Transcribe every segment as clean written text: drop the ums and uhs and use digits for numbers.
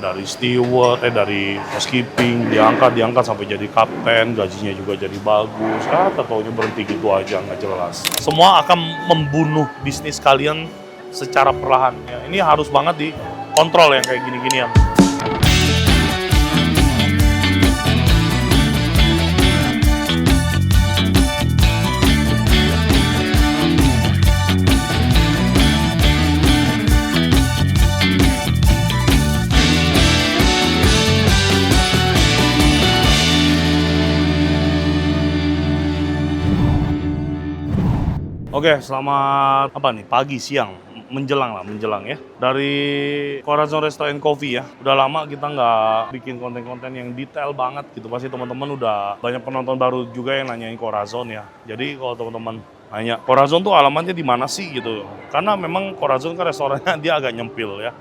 dari steward, dari housekeeping, diangkat sampai jadi kapten, gajinya juga jadi bagus. Taunya berhenti gitu aja, nggak jelas. Semua akan membunuh bisnis kalian secara perlahan. Ya, ini harus banget dikontrol yang kayak gini-ginian. Oke, selamat pagi, siang, menjelang ya. Dari Corazon Resto & Coffee ya, udah lama kita nggak bikin konten-konten yang detail banget gitu. Pasti teman-teman udah banyak penonton baru juga yang nanyain Corazon ya. Jadi kalau teman-teman nanya, Corazon tuh alamatnya di mana sih gitu. Karena memang Corazon kan restorannya dia agak nyempil ya.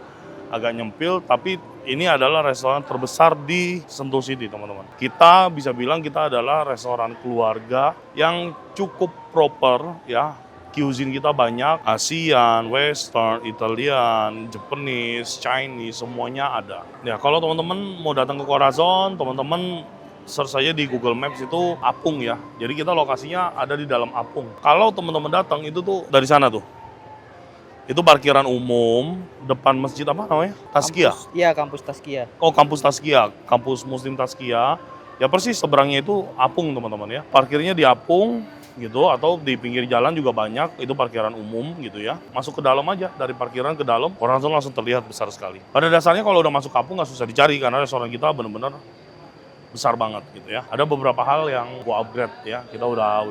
Agak nyempil, tapi ini adalah restoran terbesar di Sentul City, teman-teman. Kita bisa bilang kita adalah restoran keluarga yang cukup proper ya. Cuisine kita banyak, Asian, Western, Italian, Japanese, Chinese, semuanya ada. Ya, kalau teman-teman mau datang ke Corazon, teman-teman search saja di Google Maps itu Apung ya. Jadi kita lokasinya ada di dalam Apung. Kalau teman-teman datang itu tuh dari sana tuh. Itu parkiran umum depan masjid apa namanya? Tazkiyah. Iya, kampus Tazkiyah. Oh, kampus Tazkiyah, kampus Muslim Tazkiyah. Ya persis seberangnya itu Apung, teman-teman ya. Parkirnya di Apung gitu, atau di pinggir jalan juga banyak, itu parkiran umum gitu ya. Masuk ke dalam aja, dari parkiran ke dalam, Corazon langsung terlihat besar sekali. Pada dasarnya kalau udah masuk Apung nggak susah dicari, karena restoran kita benar-benar besar banget gitu ya. Ada beberapa hal yang gua upgrade ya, kita udah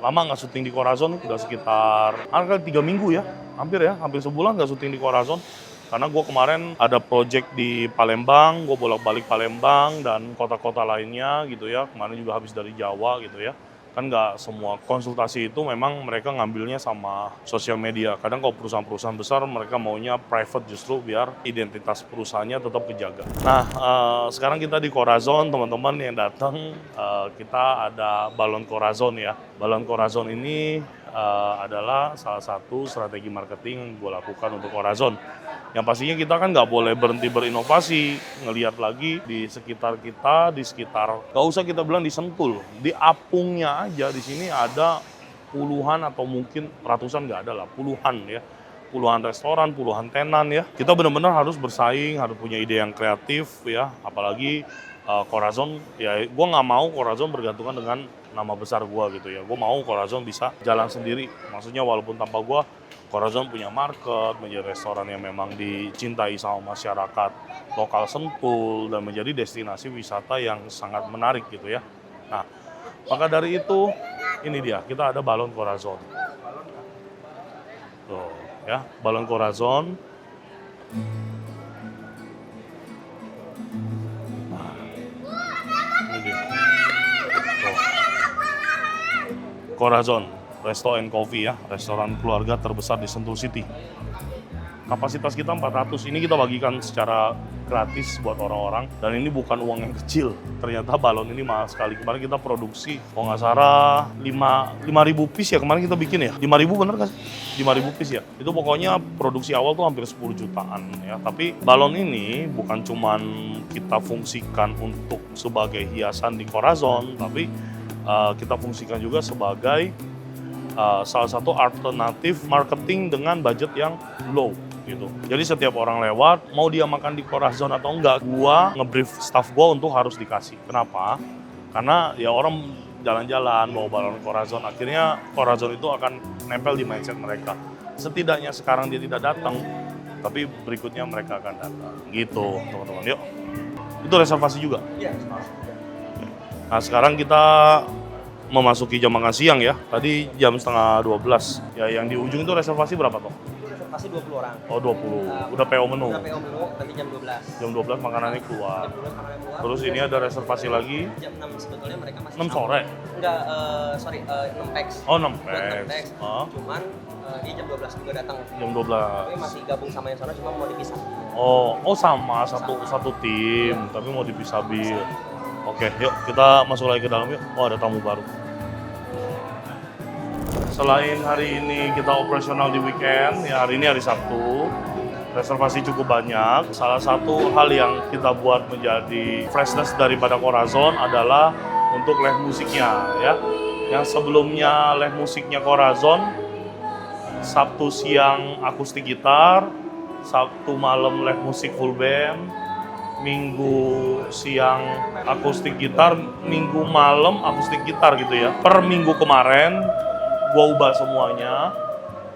lama nggak syuting di Corazon, udah sekitar 3 minggu ya, hampir sebulan nggak syuting di Corazon. Karena gue kemarin ada project di Palembang, gue bolak-balik Palembang dan kota-kota lainnya gitu ya. Kemarin juga habis dari Jawa gitu ya. Kan nggak semua konsultasi itu memang mereka ngambilnya sama sosial media. Kadang kalau perusahaan-perusahaan besar mereka maunya private justru biar identitas perusahaannya tetap kejaga. Nah, sekarang kita di Corazon, teman-teman yang datang, kita ada Balon Corazon ya. Balon Corazon ini adalah salah satu strategi marketing yang gue lakukan untuk Corazon. Yang pastinya kita kan nggak boleh berhenti berinovasi, ngelihat lagi di sekitar kita, nggak usah kita bilang di Sentul, di Apungnya aja di sini ada puluhan atau mungkin ratusan, nggak ada lah, puluhan ya. Puluhan restoran, puluhan tenan ya. Kita benar-benar harus bersaing, harus punya ide yang kreatif ya. Apalagi Corazon, ya gue nggak mau Corazon bergantungan dengan nama besar gue gitu ya. Gue mau Corazon bisa jalan sendiri. Maksudnya walaupun tanpa gue, Corazon punya market, menjadi restoran yang memang dicintai sama masyarakat lokal Sentul dan menjadi destinasi wisata yang sangat menarik gitu ya. Nah, maka dari itu ini dia, kita ada Balon Corazon. Tuh ya, Balon Corazon. Nah, ini dia. Tuh. Corazon Resto & Coffee ya, restoran keluarga terbesar di Sentul City. Kapasitas kita 400, ini kita bagikan secara gratis buat orang-orang, dan ini bukan uang yang kecil. Ternyata balon ini mahal sekali. Kemarin kita produksi, kalau nggak salah 5.000 piece ya kemarin kita bikin ya. 5.000 bener nggak sih? 5.000 piece ya. Itu pokoknya produksi awal tuh hampir 10 jutaan ya. Tapi balon ini bukan cuman kita fungsikan untuk sebagai hiasan di Corazon, tapi kita fungsikan juga sebagai salah satu alternatif marketing dengan budget yang low gitu. Jadi setiap orang lewat, mau dia makan di Corazon atau enggak, gua ngebrief staff gua untuk harus dikasih. Kenapa? Karena ya orang jalan-jalan bawa balon Corazon, akhirnya Corazon itu akan nempel di mindset mereka. Setidaknya sekarang dia tidak datang, tapi berikutnya mereka akan datang. Gitu, teman-teman. Yuk. Itu reservasi juga? Iya. Nah, sekarang kita memasuki jam makan siang ya. Tadi jam setengah 12. Ya, yang di ujung itu reservasi berapa toh? Itu reservasi 20 orang. Oh, 20. Udah PO menu. Udah PO menu, nanti jam 12. Jam 12 makanannya keluar. Jam 12 makanannya keluar. Terus ini ada reservasi lagi. Jam 6 sebetulnya mereka masih 6 sore. Enggak, 6 packs. Oh, 6 Buat 6 packs. packs. Cuman dia jam 12 juga datang. Jam 12. Tapi masih gabung sama yang sana, cuma mau dipisah. Oh sama satu tim, tapi mau dipisah bil. Oke, yuk kita masuk lagi ke dalam yuk. Oh, ada tamu baru. Selain hari ini kita operasional di weekend, ya hari ini hari Sabtu. reservasi cukup banyak. Salah satu hal yang kita buat menjadi freshness daripada Corazon adalah untuk live musiknya ya. Yang sebelumnya live musiknya Corazon, Sabtu siang akustik gitar, Sabtu malam live musik full band, Minggu siang akustik gitar, Minggu malam akustik gitar gitu ya. Per minggu kemarin gua ubah semuanya.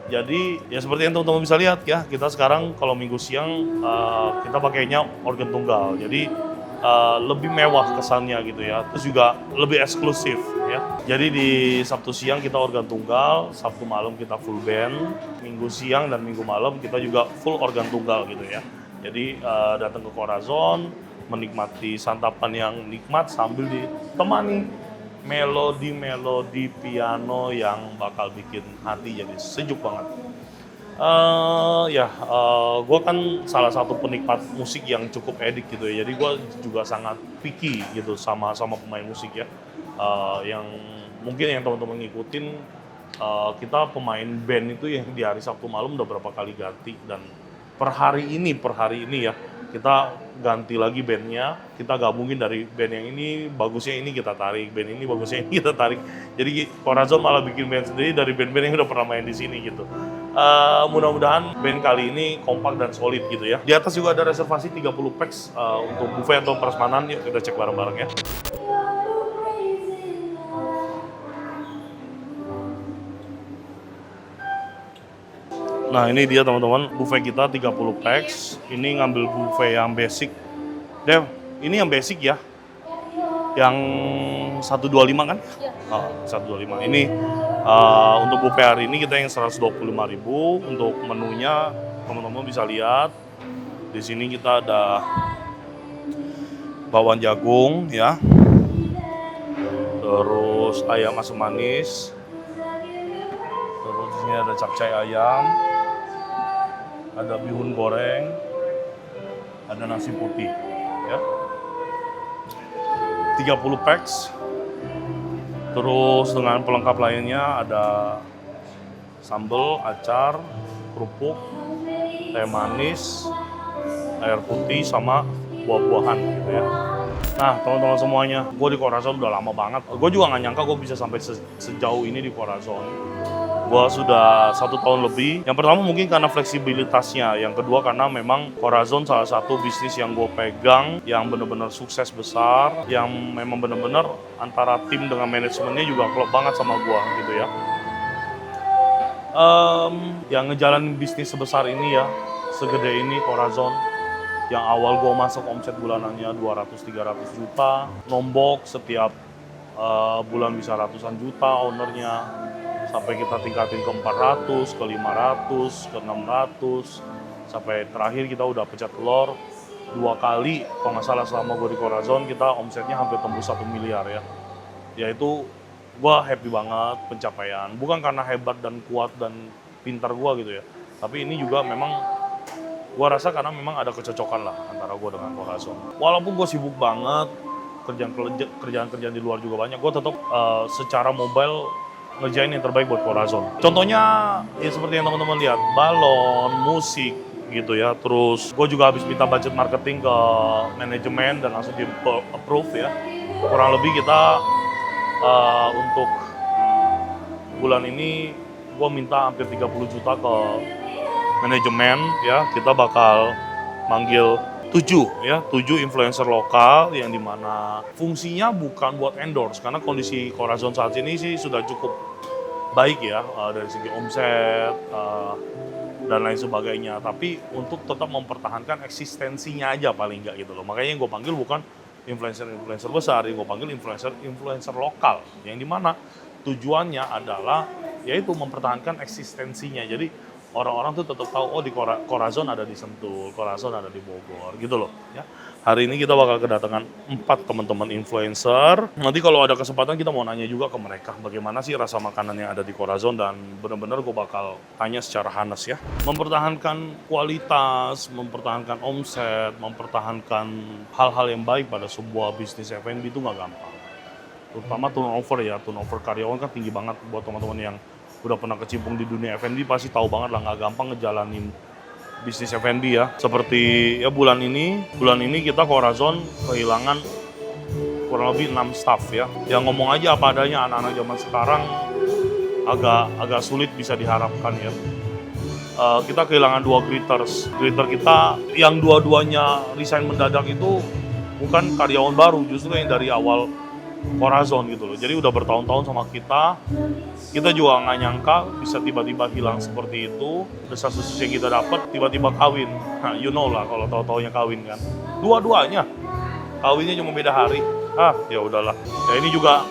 Jadi ya seperti yang teman-teman bisa lihat ya, kita sekarang kalau minggu siang kita pakainya organ tunggal. Jadi lebih mewah kesannya gitu ya. Terus juga lebih eksklusif ya. Jadi di Sabtu siang kita organ tunggal, Sabtu malam kita full band, Minggu siang dan Minggu malam kita juga full organ tunggal gitu ya. Jadi datang ke Corazon, menikmati santapan yang nikmat sambil ditemani melodi-melodi piano yang bakal bikin hati jadi sejuk banget. Gue kan salah satu penikmat musik yang cukup edik gitu ya. Jadi gue juga sangat picky gitu sama pemain musik ya. Yang mungkin yang teman-teman ngikutin, kita pemain band itu yang di hari Sabtu malam udah berapa kali ganti, dan per hari ini ya kita ganti lagi bandnya, kita gabungin dari band yang ini bagusnya ini kita tarik, band ini bagusnya ini kita tarik. Jadi Corazon malah bikin band sendiri dari band-band yang udah pernah main di sini gitu. Mudah-mudahan band kali ini kompak dan solid gitu ya. Di atas juga ada reservasi 30 packs untuk buffet atau prasmanan. Yuk kita cek bareng-bareng ya. Nah ini dia teman-teman, buffet kita 30 packs. Ini ngambil buffet yang basic. Dev, ini yang basic ya? Yang 125 kan? Iya. Oh, 125. Ini untuk buffet hari ini kita yang 125.000. Untuk menunya teman-teman bisa lihat. Di sini kita ada bawang jagung ya. Terus ayam asam manis. Terus di sini ada capcay ayam. Ada bihun goreng, ada nasi putih, ya. 30 packs. Terus dengan pelengkap lainnya ada sambal, acar, kerupuk, teh manis, air putih, sama buah-buahan gitu ya. Nah teman-teman semuanya, gue di Corazon udah lama banget. Gue juga nggak nyangka gue bisa sampai sejauh ini di Corazon. Gue sudah 1 tahun lebih. Yang pertama mungkin karena fleksibilitasnya. Yang kedua karena memang Corazon salah satu bisnis yang gue pegang, yang benar-benar sukses besar, yang memang benar-benar antara tim dengan manajemennya juga klop banget sama gue gitu ya. Yang ngejalanin bisnis sebesar ini ya, segede ini Corazon, yang awal gue masuk omset bulanannya 200-300 juta, nombok setiap bulan bisa ratusan juta ownernya, sampai kita tingkatin ke 400, ke 500, ke 600, sampai terakhir kita udah pecah telur 2 kali, kalau nggak salah selama gue di Corazon kita omsetnya hampir tembus 1 miliar ya. Ya itu gue happy banget pencapaian, bukan karena hebat dan kuat dan pintar gue gitu ya, tapi ini juga memang gue rasa karena memang ada kecocokan lah antara gue dengan Corazon. Walaupun gue sibuk banget, kerjaan-kerjaan di luar juga banyak, gue tetap secara mobile ngerjain yang terbaik buat Corazon. Contohnya ya seperti yang teman-teman lihat, balon, musik gitu ya. Terus gue juga habis minta budget marketing ke manajemen dan langsung di approve ya. Kurang lebih kita untuk bulan ini gue minta hampir 30 juta ke manajemen ya. Kita bakal manggil 7 influencer lokal yang dimana fungsinya bukan buat endorse, karena kondisi Corazon saat ini sih sudah cukup baik ya dari segi omset dan lain sebagainya, tapi untuk tetap mempertahankan eksistensinya aja paling nggak gitu loh. Makanya yang gue panggil bukan influencer besar, yang gue panggil influencer lokal, yang dimana tujuannya adalah yaitu mempertahankan eksistensinya. Jadi orang-orang tuh tetap tahu, oh di Corazon ada di Sentul, Corazon ada di Bogor, gitu loh. Ya. Hari ini kita bakal kedatangan 4 teman-teman influencer. Nanti kalau ada kesempatan kita mau nanya juga ke mereka, bagaimana sih rasa makanan yang ada di Corazon, dan benar-benar gue bakal tanya secara honest ya. Mempertahankan kualitas, mempertahankan omset, mempertahankan hal-hal yang baik pada sebuah bisnis F&B itu nggak gampang. Terutama turnover karyawan kan tinggi banget. Buat teman-teman yang udah pernah kecimpung di dunia F&B pasti tahu banget lah, nggak gampang ngejalanin bisnis F&B ya. Seperti ya bulan ini kita Corazon kehilangan kurang lebih 6 staff ya. Yang ngomong aja apa adanya, anak-anak zaman sekarang agak sulit bisa diharapkan ya. Kita kehilangan 2 greeters. Greeter kita yang dua-duanya resign mendadak itu bukan karyawan baru, justru yang dari awal Corazon gitu loh. Jadi udah bertahun-tahun sama kita. Kita juga nggak nyangka bisa tiba-tiba hilang seperti itu. Desas-desus yang kita dapat tiba-tiba kawin. Nah, you know lah kalau tahu-taunya kawin kan. Dua-duanya kawinnya cuma beda hari. Ya udahlah. Ya ini juga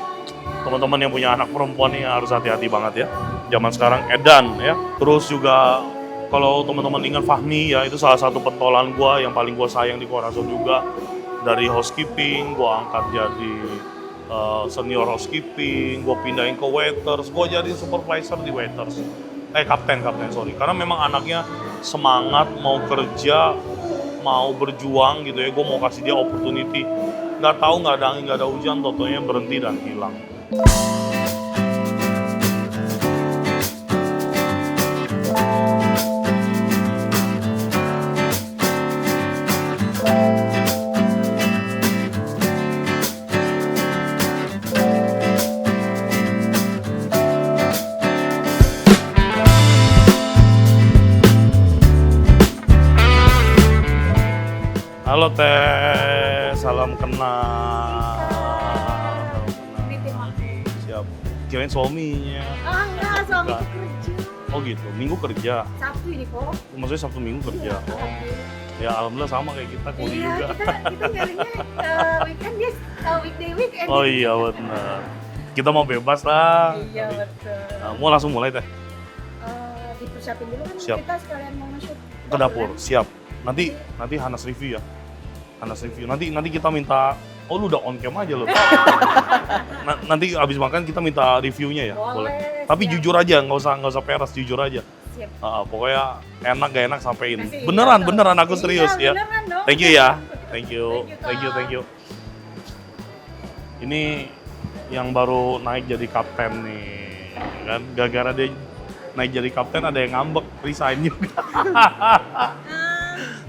teman-teman yang punya anak perempuan ini harus hati-hati banget ya. Zaman sekarang edan ya. Terus juga kalau teman-teman ingat Fahmi ya, itu salah satu pentolan gua yang paling gua sayang di Corazon juga. Dari housekeeping gua angkat jadi senior housekeeping, gue pindahin ke waiters, gue jadi supervisor di waiters. Kapten, sorry. Karena memang anaknya semangat, mau kerja, mau berjuang gitu ya, gue mau kasih dia opportunity. Nggak tahu, nggak ada angin, nggak ada hujan, totonya berhenti dan hilang. Halo Teh, salam kenal. Siap. Kirain suaminya. Enggak, suami Enggak. kerja. Oh gitu, minggu kerja. Sabtu ini kok. Maksudnya Sabtu Minggu kerja. Oh. Ya alhamdulillah sama kayak kita, kuliah Iya, juga. kita nyarinya weekend dia weekend. Oh iya benar. Kita mau bebas lah. Iya betul. Nah, mau langsung mulai Teh? Dipersiapin dulu kan Siap. kita sekalian mau nge-shoot. Ke dapur, siap. Nanti Hanas review ya. Hanas review. Nanti kita minta, oh lu udah on cam aja loh. Nanti abis makan kita minta reviewnya ya. Boleh. Tapi siap. jujur aja, nggak usah peres, jujur aja. Siap. Pokoknya enak gak enak sampein. Masih Beneran aku iya, serius ya. Beneran dong. Thank you ya. Thank you. Thank you, Thank you. Ini yang baru naik jadi kapten nih. Kan gara-gara dia naik jadi kapten ada yang ngambek, resign juga.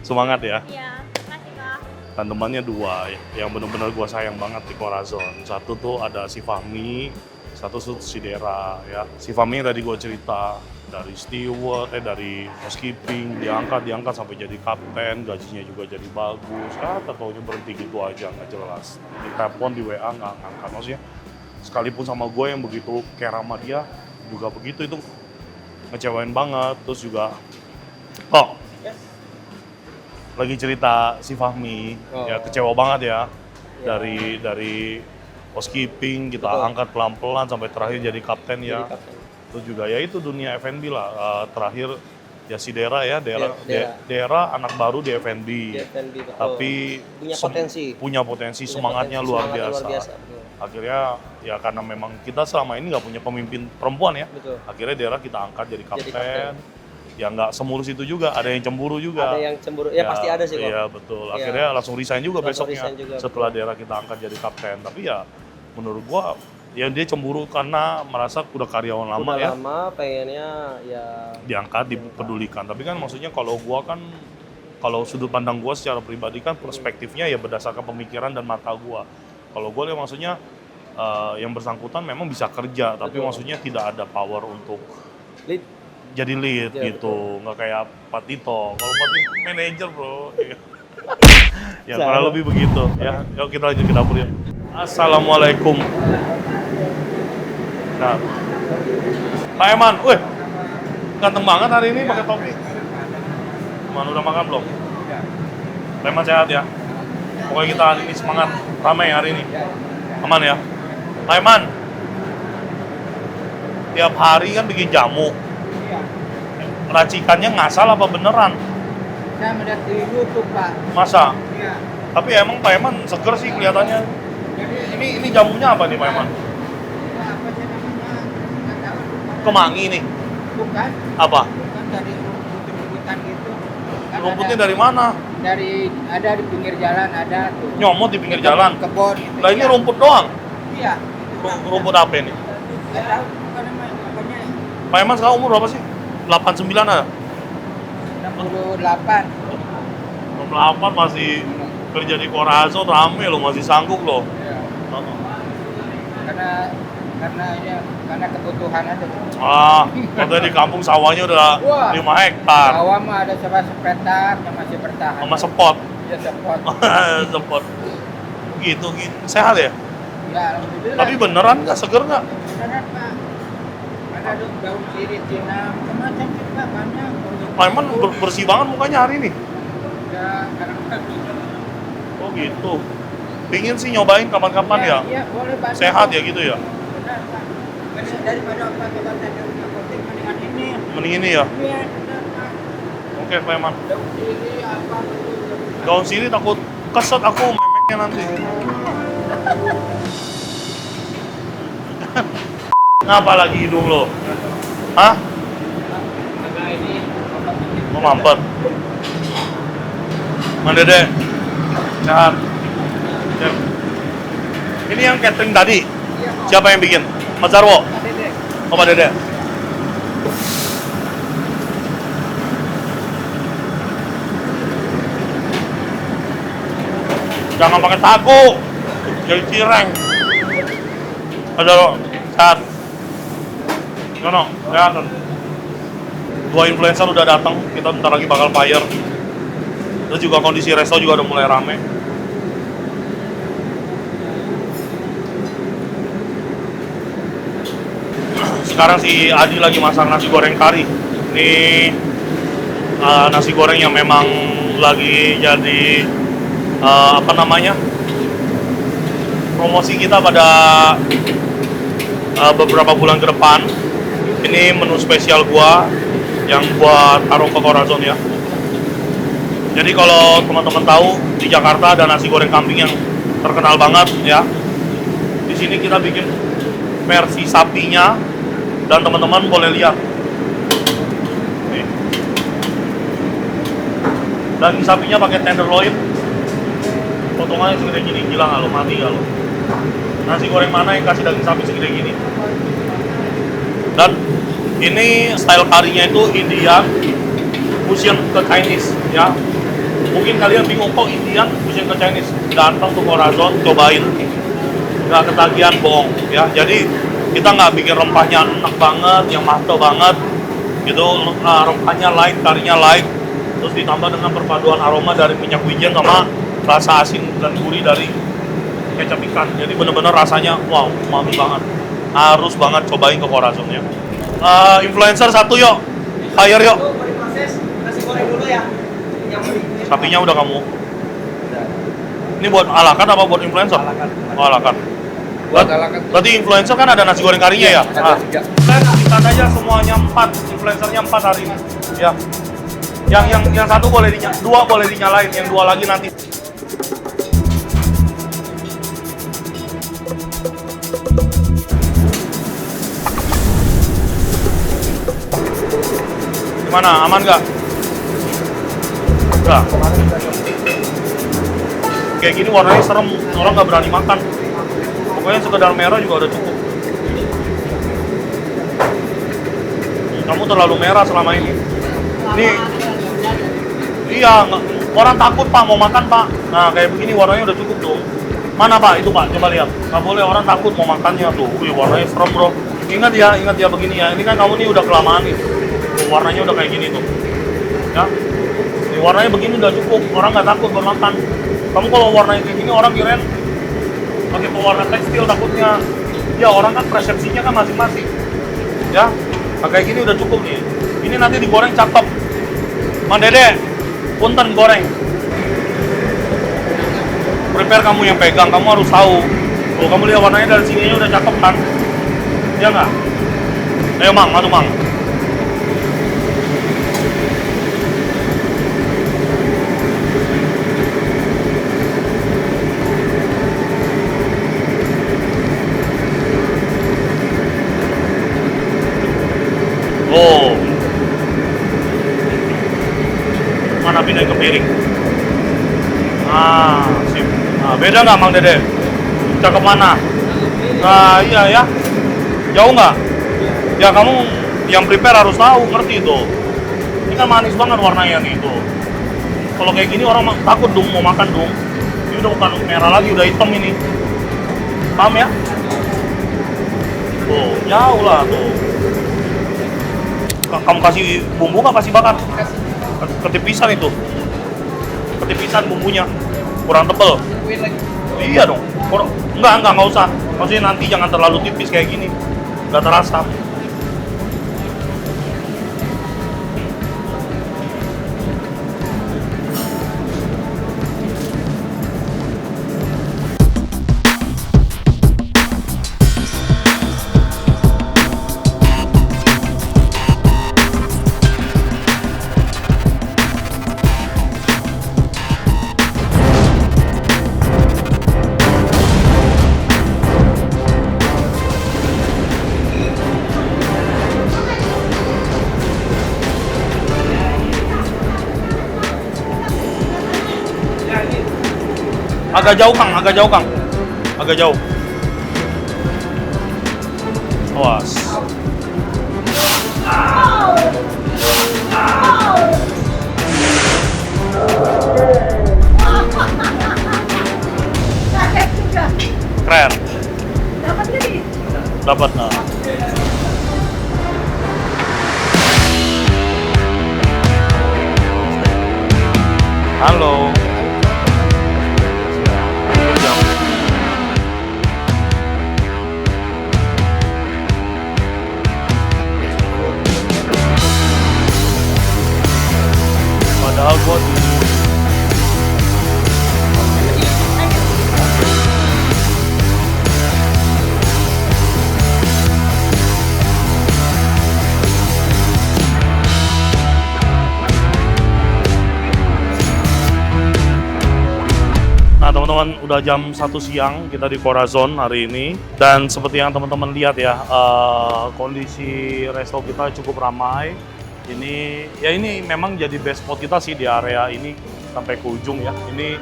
Semangat ya. Iya, makasih Kak. Dan temannya 2 yang benar-benar gua sayang banget di Corazon. Satu tuh ada si Fahmi, satu tuh si Dera ya. Si Fahmi yang tadi gua cerita dari steward, dari housekeeping, diangkat sampai jadi kapten, gajinya juga jadi bagus. Taunya berhenti gitu aja, nggak jelas. Di telepon, di WA nggak ngangkat. Maksudnya sekalipun sama gue yang begitu care sama dia, juga begitu, itu ngecewain banget. Terus juga, lagi cerita si Fahmi, ya kecewa banget ya. Dari housekeeping kita angkat pelan-pelan sampai terakhir jadi kapten ya. Terus juga ya itu dunia F&B lah. Terakhir ya si Dera ya, Dera anak baru di F&B. Tapi punya potensi, semangatnya luar biasa. Akhirnya ya karena memang kita selama ini nggak punya pemimpin perempuan ya. Betul. Akhirnya Dera kita angkat jadi kapten. Ya nggak semulus itu juga, ada yang cemburu juga. Ada yang cemburu, ya pasti ada sih kok. Iya betul, akhirnya langsung resign juga besoknya juga, setelah Dera kita angkat jadi kapten. Tapi ya menurut gua, ya dia cemburu karena merasa udah karyawan lama ya. Lama, pengennya ya diangkat, dipedulikan. Tapi kan maksudnya kalau gua kan, kalau sudut pandang gua secara pribadi kan perspektifnya ya berdasarkan pemikiran dan mata gua. Kalau gua ya maksudnya yang bersangkutan memang bisa kerja, tapi maksudnya tidak ada power untuk jadi lead ya, gitu, nggak kayak Pak Tito. Kalau Pak Tito manajer bro, ya kurang lebih begitu. Ya, yuk kita lanjut ke dapur ya. Assalamualaikum. Nah, Pak Eman, ganteng banget hari ini pakai topi. Eman udah makan belum? Pak Eman sehat ya. Pokoknya kita hari ini semangat, ramai hari ini. Aman ya. Pak Eman, tiap hari kan bikin jamu. Racikannya ngasal apa beneran? Saya melihat di YouTube, Pak. Masa? Iya. Tapi emang Pak Eman seger sih kelihatannya. Jadi Ini jamunya apa nih Pak Eman? apa sih namanya? Nggak tahu. Kemangi nih. Bukan? Apa? Bukan dari rumput-rumputan gitu. Kan Rumputnya ada, dari mana? ada di pinggir jalan ada tuh. Nyomot di pinggir jalan. Kebon. Gitu. Lah ini Iya. rumput doang. Iya. Rumput apa ini? Nggak tahu. Apa namanya? Pokoknya Pak Eman sekarang umur berapa sih? 89 ada? 68. 68 masih kerja di Corazon rame loh, masih sanggup loh. Iya. Karena kebutuhan aja. Katanya di kampung sawahnya udah Wah. 5 hektar. Sawah mah ada sepetak yang masih bertahan. Sama sepot. Ya sepot. Sepot. Gitu. Sehat ya? Ya alhamdulillah. Tapi beneran nggak? Seger nggak? Beneran Pak. Ada daun sirih Cina, macam juga banyak. Pak Iman bersih banget mukanya hari ini. Ya karena Oh gitu. Pingin sih nyobain kapan-kapan ya. Iya, boleh banyak. Sehat ya gitu ya. Benar, Pak. Daripada obat-obatan dari rumah apotek mendingan ini. Mending ini ya. Iya, benar, Pak. Oke Pak Iman. Daun sirih apa gitu. Daun sirih takut keset aku memeknya nanti. Ngapa lagi hidung lo? Hah? Agak ini obat ini. Mau mampet? Mang Dede? Sehat? Siap. Ini yang catering tadi? Iya, Pak. Siapa yang bikin? Mas Jarwo? Pak Dede. Oh Pak Dede? Jangan pakai taku, jadi cireng. Mas Jarwo, sehat? Gimana? Sehat kan? 2 influencer udah datang, kita bentar lagi bakal fire. Terus juga kondisi resto juga udah mulai rame. Sekarang si Adi lagi masak nasi goreng kari. Ini nasi goreng yang memang lagi jadi apa namanya, promosi kita pada beberapa bulan ke depan. Ini menu spesial gua yang gua taruh ke Corazon ya. Jadi kalau teman-teman tahu di Jakarta ada nasi goreng kambing yang terkenal banget ya. Di sini kita bikin versi sapinya dan teman-teman boleh lihat. Nih. Daging sapinya pakai tenderloin. Potongannya segede gini, gila nggak lo? Mati nggak lo? Nasi goreng mana yang kasih daging sapi segede gini? Dan ini style karinya itu Indian fusion ke Chinese ya. Mungkin kalian bingung kok Indian fusion ke Chinese. Datang ke Corazon, cobain. Nggak ketagihan, bohong ya. Jadi kita nggak bikin rempahnya enak banget, yang matang banget gitu. Rempahnya light, karinya light, terus ditambah dengan perpaduan aroma dari minyak wijen sama rasa asin dan gurih dari kecap ikan. Jadi bener-bener rasanya wow, umami banget. Harus banget cobain ke Corazon ya. Influencer satu yuk, hire yuk. Mau diproses nasi goreng dulu ya. Yang beli. Sapinya udah kamu. Ini buat alakan apa buat influencer? Alakan. Oh, alakan. Buat alakan. Berarti influencer kan ada nasi goreng karinya ya? Ada 3. Kita aja semuanya 4, influencernya 4 hari ini. Ya. Yang satu boleh dua boleh dinyalain, yang 2 lagi nanti. Gimana? Aman nggak? Udah. Kayak gini warnanya serem, orang nggak berani makan. Pokoknya sekedar merah juga udah cukup. Kamu terlalu merah selama ini. Nih, iya, orang takut Pak mau makan Pak. Nah kayak begini warnanya udah cukup dong. Mana Pak itu Pak? Coba lihat. Nggak boleh, orang takut mau makannya tuh. Wih warnanya serem bro. Ingat ya begini ya. Ini kan kamu nih udah kelamaan nih. Warnanya udah kayak gini tuh. Ya, ini warnanya begini udah cukup. Orang nggak takut mau makan. Kamu kalau warnanya kayak gini orang kirain pakai pewarna tekstil takutnya. Ya orang kan persepsinya kan masing-masing. Ya, nah, kayak gini udah cukup nih. Ini nanti digoreng cakep. Mang Dede, punten goreng. Prepare kamu yang pegang, kamu harus tahu. Kalau kamu lihat warnanya dari sini udah cakep kan? Ya nggak? Ayo Mang, madu Mang. Oh, mana pindahin ke piring? Sip. Nah, beda nggak Mang Dede? Cakep mana? Nah, iya ya. Jauh nggak? Ya kamu yang prepare harus tahu, ngerti itu. Ini kan manis banget warnanya nih tuh. Kalau kayak gini orang takut dong mau makan dong. Ini udah bukan merah lagi, udah hitam ini. Paham ya? Tuh, jauh lah tuh. Kamu kasih bumbu nggak kasih bakar? Ketipisan itu. Ketipisan bumbunya. Kurang tebel. Tungguin lagi. Iya dong. Enggak usah. Maksudnya nanti jangan terlalu tipis kayak gini. Nggak terasa. Agak jauh Kang, agak jauh Kang. Agak jauh. Awas. Kaget juga. Keren. Dapat nggak nih? Dapat. Nah. Halo. Padahal gua Nah teman-teman, udah jam 1 siang kita di Corazon hari ini. Dan seperti yang teman-teman lihat ya, kondisi resto kita cukup ramai. Ini memang jadi best spot kita sih di area ini sampai ke ujung ya. Ini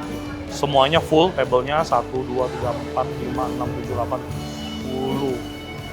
semuanya full table-nya 1, 2, 3, 4, 5, 6, 7, 8, 10.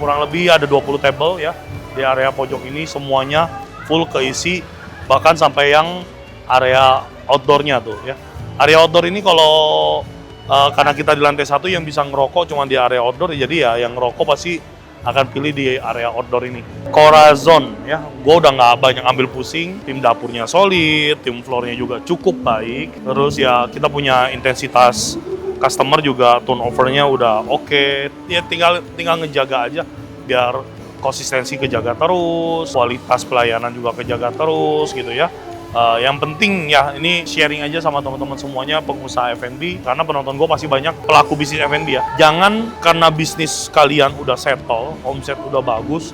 Kurang lebih ada 20 table ya di area pojok ini, semuanya full keisi, bahkan sampai yang area outdoor-nya tuh ya. Area outdoor ini kalau karena kita di lantai 1 yang bisa ngerokok cuma di area outdoor, jadi ya yang ngerokok pasti akan pilih di area outdoor ini. Corazon ya, gue udah nggak banyak ambil pusing, tim dapurnya solid, tim floornya juga cukup baik. Terus ya kita punya intensitas customer juga, turnovernya udah oke. Ya tinggal ngejaga aja biar konsistensi kejaga terus, kualitas pelayanan juga kejaga terus gitu ya. Yang penting ya ini sharing aja sama teman-teman semuanya pengusaha F&B, karena penonton gue pasti banyak pelaku bisnis F&B ya. Jangan karena bisnis kalian udah settle, omset udah bagus,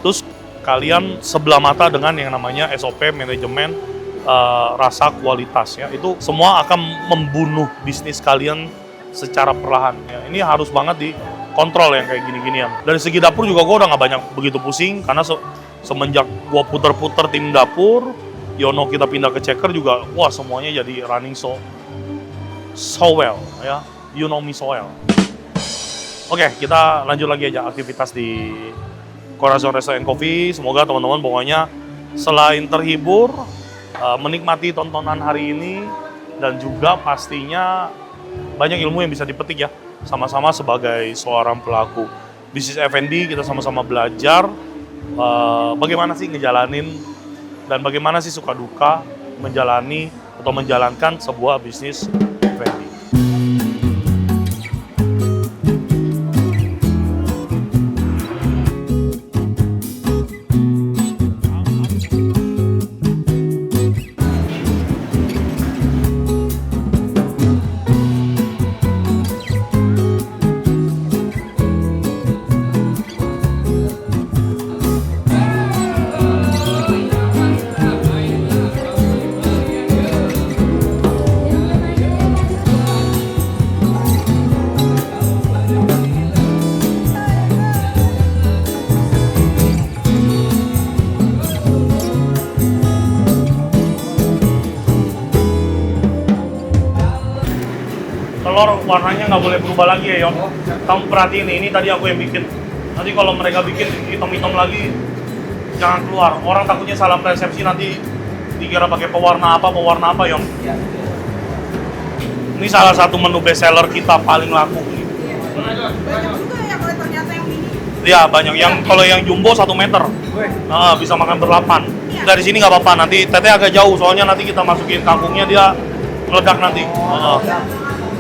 terus kalian sebelah mata dengan yang namanya SOP, manajemen, rasa kualitas ya. Itu semua akan membunuh bisnis kalian secara perlahan ya. Ini harus banget dikontrol yang kayak gini-ginian. Dari segi dapur juga gue udah nggak banyak begitu pusing, karena semenjak gue puter-puter tim dapur, Yono kita pindah ke Checker juga, wah semuanya jadi running so well ya, you know me so well. Oke, kita lanjut lagi aja aktivitas di Corazon Restaurant and Coffee. Semoga teman-teman pokoknya selain terhibur, menikmati tontonan hari ini, dan juga pastinya banyak ilmu yang bisa dipetik ya, sama-sama sebagai seorang pelaku bisnis F&B. Kita sama-sama belajar bagaimana sih ngejalanin dan bagaimana sih suka duka menjalani atau menjalankan sebuah bisnis F&B. Telur warnanya nggak boleh berubah lagi ya, Yon. Kamu perhatiin nih, ini tadi aku yang bikin. Nanti kalau mereka bikin hitam-hitam lagi, jangan keluar. Orang takutnya salah persepsi nanti dikira pakai pewarna apa Yom. Ini salah satu menu best seller kita paling laku. Banyak juga ya kalau ternyata yang mini. Iya banyak. Yang kalau yang jumbo 1 meter, bisa makan berlapan. Dari sini nggak apa-apa. Nanti Teteh agak jauh, soalnya nanti kita masukin kangkungnya dia meledak nanti.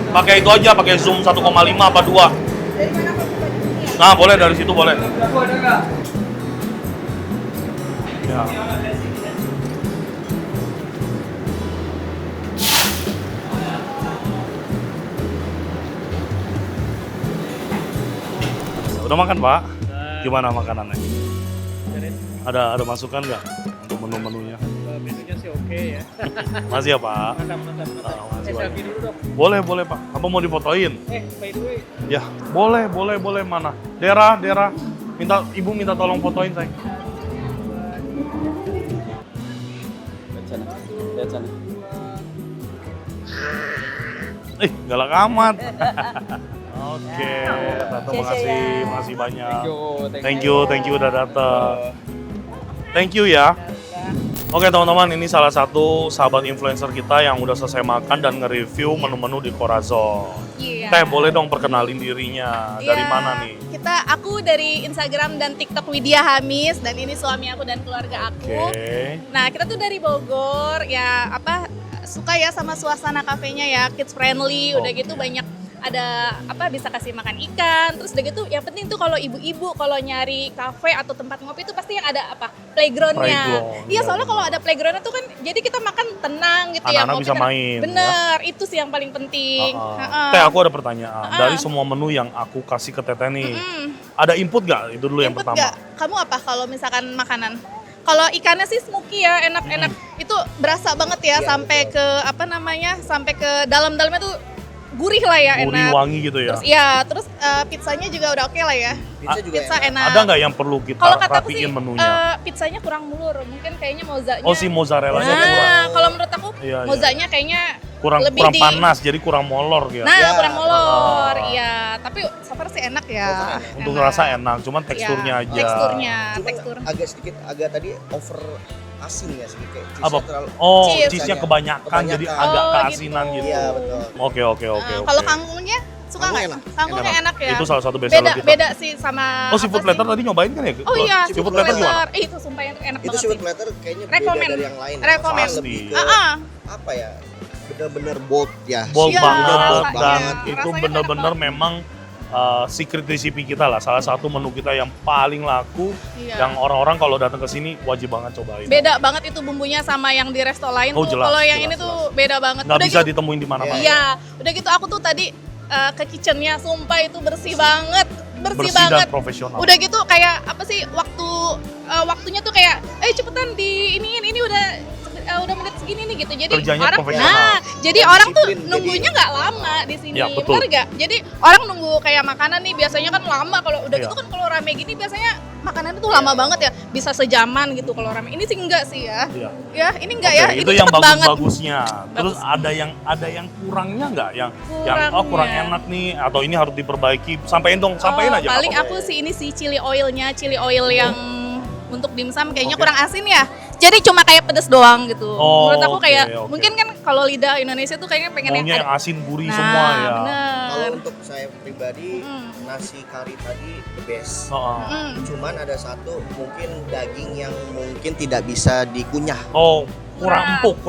Pakai itu aja, pakai zoom 1,5 apa 2. Dari mana kau buka di sini ya? Nah boleh dari situ boleh. Ya. Udah makan Pak? Gimana makanannya? Ada masukan nggak untuk menu-menunya? Menunya sih oke ya. Masih ya Pak? Mantap. Makasih Selfie banyak. dulu dong. Boleh Pak. Apa mau difotoin? By the way, Ya, boleh mana? Dera. Ibu minta tolong fotoin saya. Lihat sana. Galak amat. Oke, Tante makasih banyak. Thank you udah datang. Thank you ya. Oke teman-teman, ini salah satu sahabat influencer kita yang udah selesai makan dan nge-review menu-menu di Corazon. Iya. Teh, boleh dong perkenalin dirinya. Dari Iya, mana nih? Aku dari Instagram dan TikTok Widya Hamis, dan ini suami aku dan keluarga aku. Oke. Nah, kita tuh dari Bogor, ya suka ya sama suasana kafenya ya, kids friendly, udah gitu banyak ada bisa kasih makan ikan, terus udah gitu yang penting tuh kalau ibu-ibu kalau nyari kafe atau tempat ngopi itu pasti yang ada playgroundnya. Iya, soalnya kalau ada playgroundnya tuh kan jadi kita makan tenang gitu ya. Anak-anak bisa main. Bener, itu sih yang paling penting. Teh, aku ada pertanyaan. Dari semua menu yang aku kasih ke Teteh nih, ada input nggak? Itu dulu yang Input pertama. nggak? Kamu apa kalau misalkan makanan? Kalau ikannya sih smoky ya, enak-enak. Itu berasa banget ya, sampai ke sampai ke dalam-dalamnya tuh gurih lah ya, Gurih, enak. wangi gitu ya. Terus pizzanya juga udah oke lah ya. Pizza juga enak. Ada nggak yang perlu kita Kalau kataku sih rapiin menunya? pizzanya kurang mulur, mungkin kayaknya mozzanya. Oh, si mozzarellanya kurang. Nah, kalau menurut aku Iya. mozzanya kayaknya kurang lebih panas, jadi kurang molor ya. Nah, Ya. kurang molor. Iya, tapi so far sih enak ya. Untuk Enak. ngerasa enak, cuman teksturnya Ya, aja. Teksturnya, Cuman tekstur. agak tadi over asin ya sedikit. Kayak cheese-nya Apa? terlalu. Oh, Cheese. cheese-nya kebanyakan, jadi Kebanyakan. agak Oh, keasinan gitu. gitu. Iya, betul. Oke. Kalau kangkungnya suka Kangkung nggak? enak. Kangkungnya enak ya. Itu salah satu best seller kita. Beda sih sama. Oh, seafood apa sih? platter tadi nyobain kan ya? Oh iya, seafood platter gimana? Itu sumpah itu enak Itu banget seafood sih. platter kayaknya Rekomen. beda dari yang lain. Rekomen. Soalnya lebih ke apa ya? Bener-bener bold ya. Bold Iya, banget rasanya. dan itu Rasanya bener-bener enak banget. memang secret recipe kita lah. Salah satu menu kita yang paling laku, Iya. yang orang-orang kalau datang ke sini wajib banget cobain. Beda banget itu bumbunya sama yang di resto lain Oh, tuh. jelas, Kalau yang jelas, ini tuh beda banget. Nggak Udah bisa gitu, ditemuin di mana-mana. iya, udah gitu aku tuh tadi ke kitchennya, sumpah itu bersih banget, bersih Bersih dan banget. profesional. Udah gitu kayak waktunya tuh kayak, cepetan ini udah menit segini nih gitu. Jadi Kerjanya orang, profesional. jadi Dan orang tuh disiplin, nunggunya nggak lama di sini, Ya, betul. bener gak? Jadi orang nunggu kayak makanan nih biasanya kan lama, kalau udah Iya. gitu kan kalau rame gini biasanya makanannya tuh lama banget ya, bisa sejaman gitu kalau rame. Ini sih enggak sih ya. Iya. Ya, ini enggak Oke, ya. itu yang cepet banget. bagus-bagusnya. Terus Bagus. ada yang kurangnya nggak? Yang Kurangnya. kurang enak nih atau ini harus diperbaiki. Sampaiin aja. Paling nggak aku apa-apa. sih ini sih chili oil yang untuk dimsum kayaknya kurang asin ya. Jadi cuma kayak pedes doang gitu. Oh, Menurut aku kayak oke. mungkin kan kalau lidah Indonesia tuh kayaknya pengen Maunya yang ada. asin gurih Nah, semua ya. bener. Kalau untuk saya pribadi, Mm. nasi kari tadi the best. Oh, Cuman ada satu mungkin daging yang mungkin tidak bisa dikunyah. oh, kurang empuk.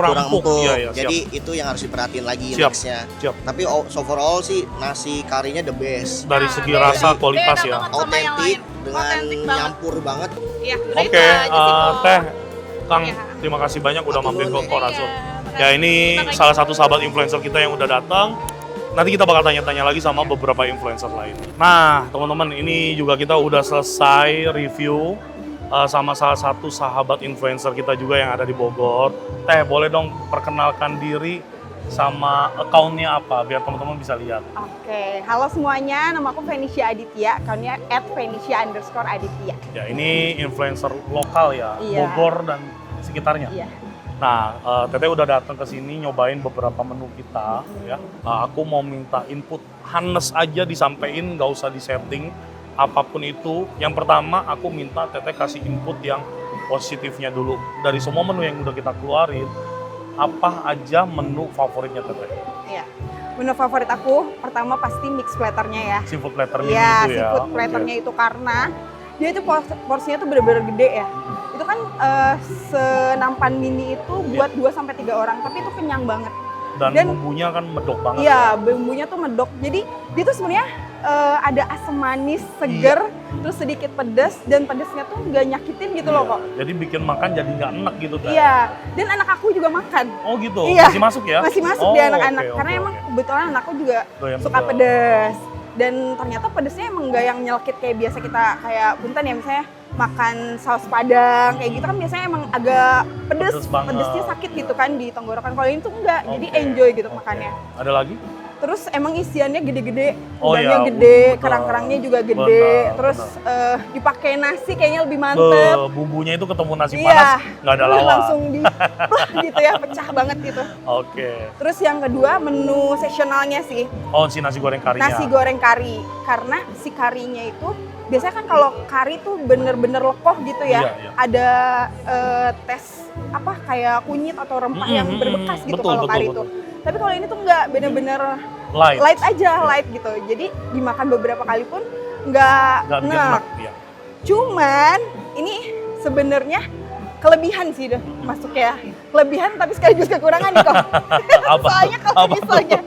Iya, siap. Jadi itu yang harus diperhatiin lagi Siap. nextnya. Siap. Tapi so overall sih nasi karinya the best. Dari Nah, segi beda. rasa, kualitas Beda ya. banget sama yang Otentik lain. dengan Otentik banget. nyampur banget. Iya, udah Oke, itu aja sih, Kok. Teh, Kang, Iya. terima kasih banyak udah Aku mampir ke dulu nih. Corazon. Iya, Ya ini makasih. salah satu sahabat influencer kita yang udah datang. Nanti kita bakal tanya-tanya lagi sama beberapa influencer lain. Nah, teman-teman, ini juga kita udah selesai review sama salah satu sahabat influencer kita juga yang ada di Bogor. Teh, boleh dong perkenalkan diri sama account-nya apa biar teman-teman bisa lihat. Oke, halo semuanya, nama aku Venetia Aditya, akunnya @venetia_aditya. Ya, ini influencer lokal ya, Iya. Bogor dan sekitarnya. Iya. Nah, Teteh udah datang ke sini nyobain beberapa menu kita, ya. Aku mau minta input Hanes aja disampaikan, nggak usah disetting apapun itu. Yang pertama, aku minta Teteh kasih input yang positifnya dulu. Dari semua menu yang udah kita keluarin, apa aja menu favoritnya Teteh? Iya. Menu favorit aku pertama pasti mix platternya ya. Seafood platter mini Iya, itu ya? seafood platternya itu karena dia itu porsinya tuh bener-bener gede ya. Itu kan senampan mini itu buat 2 sampai 3 orang, tapi itu kenyang banget. Dan bumbunya kan medok banget. Iya, bumbunya tuh medok. Jadi dia tuh sebenarnya ada asam manis, seger, terus sedikit pedas, dan pedasnya tuh nggak nyakitin gitu loh kok. Jadi bikin makan jadi nggak enak gitu kan? Iya, dan anak aku juga makan. Oh gitu? Iya. Masih masuk ya? Masih masuk di anak-anak, karena emang kebetulan anakku juga Doyan suka pedas. pedas. Dan ternyata pedasnya emang nggak yang nyelkit kayak biasa kita kayak punten ya, misalnya makan saus padang kayak gitu kan biasanya emang agak pedes, Pedes banget. pedesnya sakit gitu kan di tenggorokan. Kalau ini tuh enggak, jadi Oke, enjoy gitu oke. makannya. Ada lagi? Terus emang isiannya gede-gede, Oh udangnya iya, gede, bener. kerang-kerangnya juga gede. Bener, Terus dipakai nasi kayaknya lebih mantep. Bumbunya itu ketemu nasi Iya, panas, nggak ada lawan. langsung di gitu ya, pecah banget gitu. Oke. Terus yang kedua menu seasonalnya sih, Oh, si nasi goreng karinya. nasi goreng kari. Karena si karinya itu biasanya kan kalau kari tuh bener-bener lekoh gitu ya. Iya, iya. Ada tes apa kayak kunyit atau rempah yang berbekas gitu betul, kalau betul, kari betul. itu. Tapi kalau ini tuh enggak, bener-bener Light. light aja, light gitu. Jadi dimakan beberapa kali pun nggak Nggak bikin enak. enak. Iya. Cuman ini sebenarnya kelebihan sih deh masuk ya. Kelebihan tapi sekaligus kekurangan nih kok. Apa? Soalnya kalau Apa? misalnya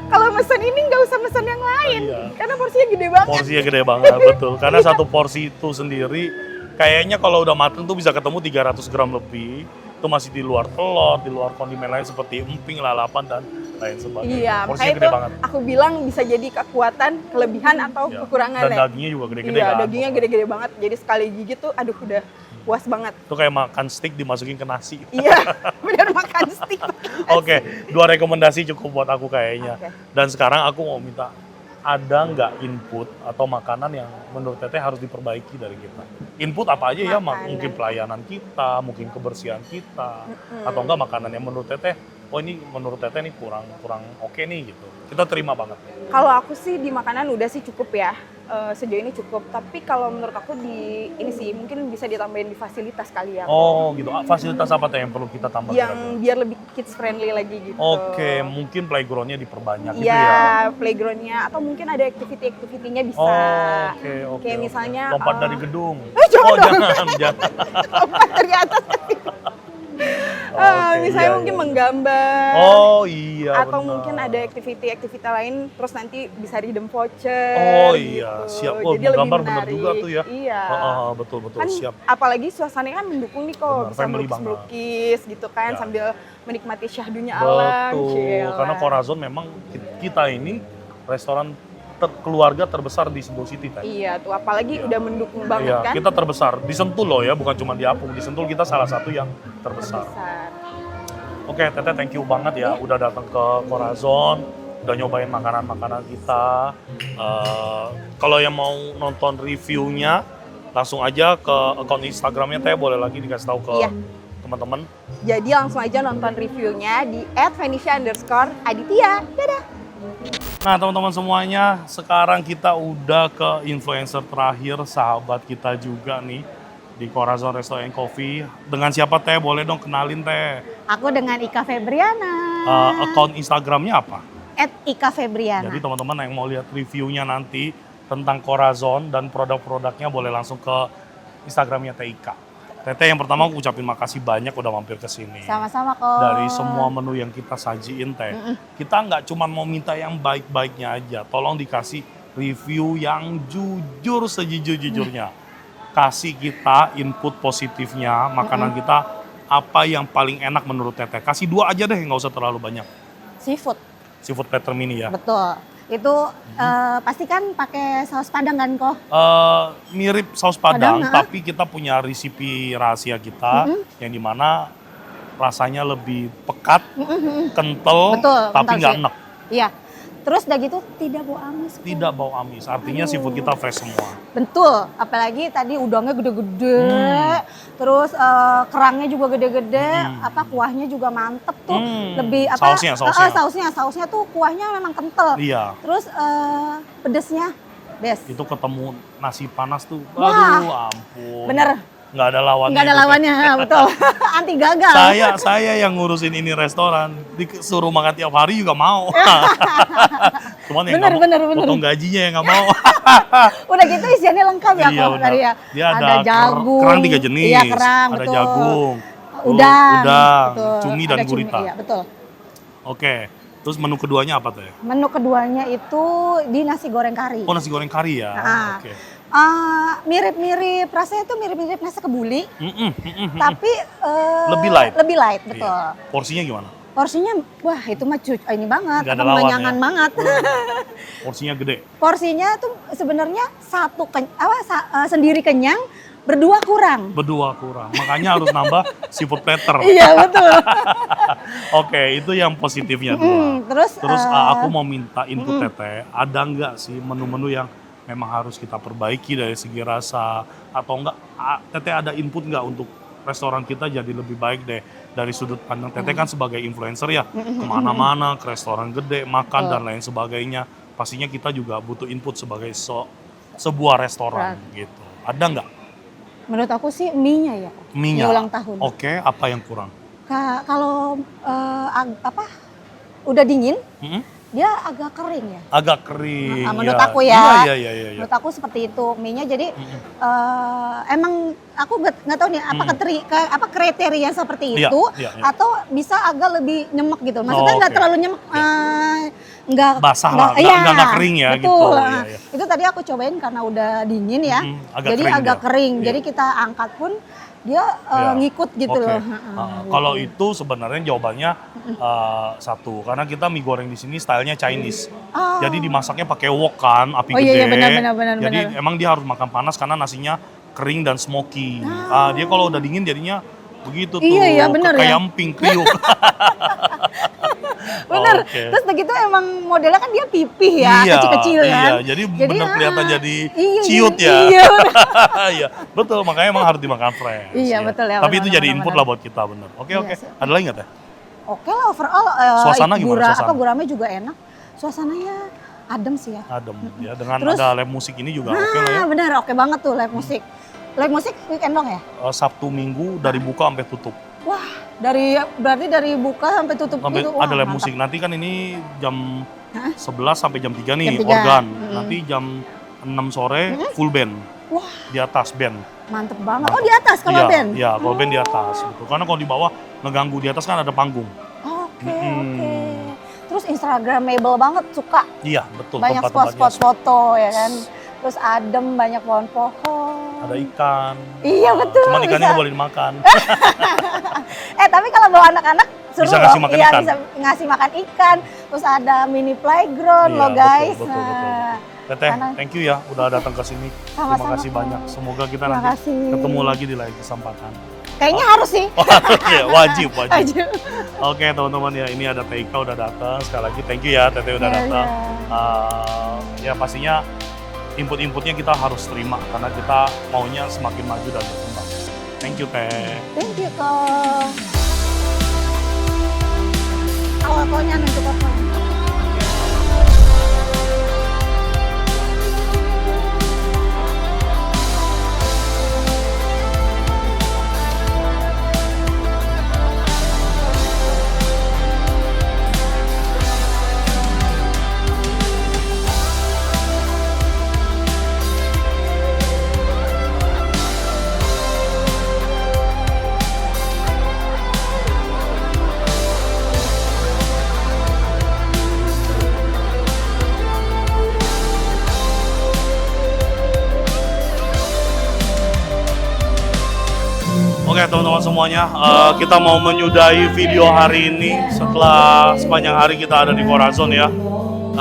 kalau mesen ini nggak usah mesen yang lain Iya. karena porsinya gede banget. Porsinya gede banget, betul. Karena satu porsi itu sendiri, kayaknya kalau udah mateng tuh bisa ketemu 300 gram lebih. Itu masih di luar telur, di luar kondimen lain seperti emping, lalapan, dan lain sebagainya. Iya, Porsinya makanya gede itu banget. aku bilang bisa jadi kekuatan, kelebihan atau Iya. kekurangan Dan ya. dagingnya juga gede-gede Iya, kan. dagingnya gede-gede banget. Jadi sekali gigit tuh aduh udah puas banget. Itu kayak makan steak dimasukin ke nasi. Iya, bener makan stick. Oke, 2 rekomendasi cukup buat aku kayaknya. Oke. Dan sekarang aku mau minta, ada nggak input atau makanan yang menurut Teteh harus diperbaiki dari kita? Input apa aja ya? Makanan. Mungkin pelayanan kita, mungkin kebersihan kita, atau enggak makanan yang menurut Teteh, oh ini menurut Teteh nih kurang oke nih gitu. Kita terima banget. Kalau aku sih di makanan udah sih cukup ya. Sejauh ini cukup. Tapi kalau menurut aku di ini sih mungkin bisa ditambahin di fasilitas kali ya. Oh gitu. Fasilitas apa Teh yang perlu kita tambah? Yang kira-kira? biar lebih kids friendly lagi gitu. Oke, mungkin playgroundnya diperbanyak gitu Iya, ya. playgroundnya atau mungkin ada activity-activity-nya bisa. Oh, oke. Kayak misalnya lompat dari gedung. jangan Oh, dong. jangan. lompat dari atas. Oke, Misalnya iya, mungkin iya. menggambar. Oh iya. atau benar. mungkin ada activity lain terus nanti bisa redeem voucher. Oh iya, gitu. siap. Oh, Jadi lebih gambar bener menarik. juga tuh ya. Iya. Betul Kan siap. apalagi suasananya kan mendukung nih kok, Benar, bisa family banget. melukis gitu kan Ya. sambil menikmati syahdunya alam. Betul. Cielah. Karena Corazon memang kita ini restoran keluarga terbesar di Sentul City Teh. Iya tuh, apalagi Iya. udah mendukung banget Iya, kan. kita terbesar di Sentul loh ya, bukan cuma di Apung. Di Sentul kita salah satu yang terbesar. Terbesar. Oke, Teteh thank you banget ya udah datang ke Corazon, udah nyobain makanan-makanan kita. Kalau yang mau nonton reviewnya, langsung aja ke akun Instagramnya Teh, boleh lagi dikasih tahu ke Iya. teman-teman. Jadi langsung aja nonton reviewnya di @venetia_aditya. Dadah. Nah teman-teman semuanya, sekarang kita udah ke influencer terakhir, sahabat kita juga nih di Corazon Resto and Coffee. Dengan siapa Teh? Boleh dong kenalin Teh. Aku dengan Ika Febriana. Akun Instagramnya apa? @ika_febriana. Jadi teman-teman yang mau lihat reviewnya nanti tentang Corazon dan produk-produknya boleh langsung ke Instagramnya Teh Ika. Teteh yang pertama aku ucapin makasih banyak udah mampir ke sini. Sama-sama kok. Dari semua menu yang kita sajiin Teh, kita nggak cuma mau minta yang baik-baiknya aja. Tolong dikasih review yang jujur sejujur-jujurnya. Kasih kita input positifnya, makanan kita apa yang paling enak menurut Teteh. Kasih 2 aja deh, nggak usah terlalu banyak. Seafood. Seafood platter mini ya. Betul. Itu pasti kan pakai saus padang kan kok? Mirip saus padang, Padang, tapi kita punya resipi rahasia kita yang dimana rasanya lebih pekat, kental, Betul, tapi kental nggak sih. enak. Iya. Terus udah gitu tidak bau amis. kok. Tidak bau amis, artinya seafood kita fresh semua. Betul. Apalagi tadi udangnya gede-gede. Terus kerangnya juga gede-gede. Apa kuahnya juga mantep tuh. Lebih apa? Sausnya tuh kuahnya memang kental. Iya, Terus pedesnya best. itu ketemu nasi panas tuh, Wah. aduh ampun. Bener. nggak ada lawannya. Nggak ada itu, Teh. lawannya, betul. Anti gagal. Saya yang ngurusin ini restoran, disuruh makan tiap hari juga mau. Cuman yang Bener, nggak mau, bener. potong gajinya yang nggak mau. Udah gitu isiannya lengkap ya Iya, kalau benar. tadi ya. Dia ada jagung. kerang 3 jenis. Iya, kerang, ada betul. jagung, Udang, udang, cumi dan ada gurita. Iya, betul. Oke. Terus menu keduanya apa Teh? Menu keduanya itu di nasi goreng kari. Oh, nasi goreng kari ya. Nah, Oke. Mirip-mirip, rasanya tuh mirip-mirip nasi kebuli, tapi Lebih light. Lebih light, betul. Iya. Porsinya gimana? Porsinya, wah itu mah ini banget, Nggak ada lawan kemenyangan ya? banget. Porsinya gede. Porsinya tuh sebenarnya sendiri kenyang, berdua kurang. Berdua kurang. Makanya harus nambah seafood platter. Iya betul. Oke, itu yang positifnya dua. Terus, aku mau minta input Teteh, ada nggak sih menu-menu yang memang harus kita perbaiki dari segi rasa atau enggak? Teteh ada input nggak untuk restoran kita jadi lebih baik deh dari sudut pandang Teteh kan sebagai influencer ya, kemana-mana ke restoran gede makan dan lain sebagainya. Pastinya kita juga butuh input sebagai sebuah restoran gitu. Ada nggak? menurut aku sih mie-nya ya. Mie-nya. Mie ulang tahun. Oke, apa yang kurang? Kalau udah dingin, dia agak kering ya. Agak kering. Menurut ya. aku ya. Iya. Menurut aku seperti itu mie-nya. Jadi emang aku nggak tahu nih apa kriteria seperti Iya, itu iya. atau bisa agak lebih nyemek gitu. Maksudnya nggak oke. terlalu nyemek, nggak Basah lah, iya, nggak kering ya betul. gitu. Iya. Itu tadi aku cobain karena udah dingin ya. Agak Jadi kering agak dia. kering. Iya. Jadi kita angkat pun dia Iya. ngikut gitu Oke. loh. Kalau itu sebenarnya jawabannya satu, karena kita mie goreng di sini stylenya Chinese. Oh. Jadi dimasaknya pakai wok kan, api Oh, gede. iya, benar. Jadi emang dia harus makan panas karena nasinya kering dan smoky. Dia kalau udah dingin jadinya begitu tuh, Iya, benar ya. kayak emping kriuk. Bener. Oke. Terus begitu emang modelnya kan dia pipih ya, Iya, kecil-kecil kan. Iya, jadi bener kelihatan jadi iya, ciut ya. Iya, bener. Iya, betul. Makanya emang harus dimakan fresh. Iya, betul ya, Tapi benar, itu jadi benar, input benar. lah buat kita, bener. Oke. Iya, sih. Ada lagi nggak Teh? Oke lah overall Suasana gimana suasana? gurame juga enak. Suasananya adem sih ya. Adem ya, dengan Terus- ada live musik ini juga oke lah ya. Benar, oke banget tuh live musik. Live musik weekend dong ya? Sabtu Minggu dari buka sampai tutup. Wah, berarti dari buka sampai tutup Sampai gitu. Wah, ada live mantap. musik. Nanti kan ini jam 11 sampai jam 3 nih Jam 3. organ. Nanti jam 6 sore full band. Wah, Di atas band. mantep banget. Oh, di atas kalau Iya, band? Iya, kalau band di atas. Gitu. Karena kalau di bawah ngeganggu, di atas kan ada panggung. Oke. Terus Instagramable banget, suka. Iya, betul. Banyak tempat-tempatnya. spot-spot foto ya kan. Terus adem, banyak pohon-pohon. Ada ikan. Iya, betul, Cuman ikannya bisa. nggak boleh dimakan. Tapi kalau bawa anak-anak seru Bisa loh. ngasih makan Iya, ikan. bisa ngasih makan ikan. Terus ada mini playground Iya, loh guys. betul. Nah, Teteh, Karena- thank you ya udah datang ke sini. Terima Sama-sama, kasih Kak. banyak. Semoga kita Terima nanti kasih. ketemu lagi di lain kesempatan. Kayaknya harus sih. Ya, wajib. Aja. Oke teman-teman ya, ini ada Teika udah datang. Sekali lagi thank you ya Teteh udah Iya, datang. iya. Ya pastinya input-inputnya kita harus terima karena kita maunya semakin maju dan berkembang. Thank you Teh. Thank you kok. Awalnya nunjuk apa? Oke teman-teman semuanya, kita mau menyudahi video hari ini setelah sepanjang hari kita ada di Corazon ya.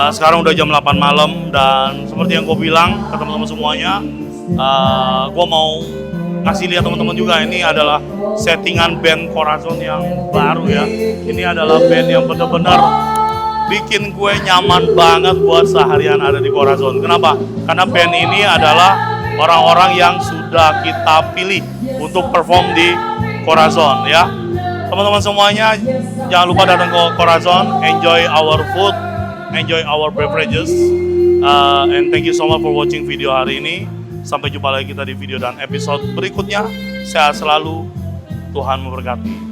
Sekarang udah jam 8 malam dan seperti yang gue bilang ke teman-teman semuanya, gue mau ngasih lihat teman-teman juga ini adalah settingan band Corazon yang baru ya. Ini adalah band yang benar-benar bikin gue nyaman banget buat seharian ada di Corazon. Kenapa? Karena band ini adalah orang-orang yang sudah kita pilih untuk perform di Corazon ya. Teman-teman semuanya jangan lupa datang ke Corazon, enjoy our food, enjoy our beverages, and thank you so much for watching video hari ini. Sampai jumpa lagi kita di video dan episode berikutnya. Sehat selalu. Tuhan memberkati.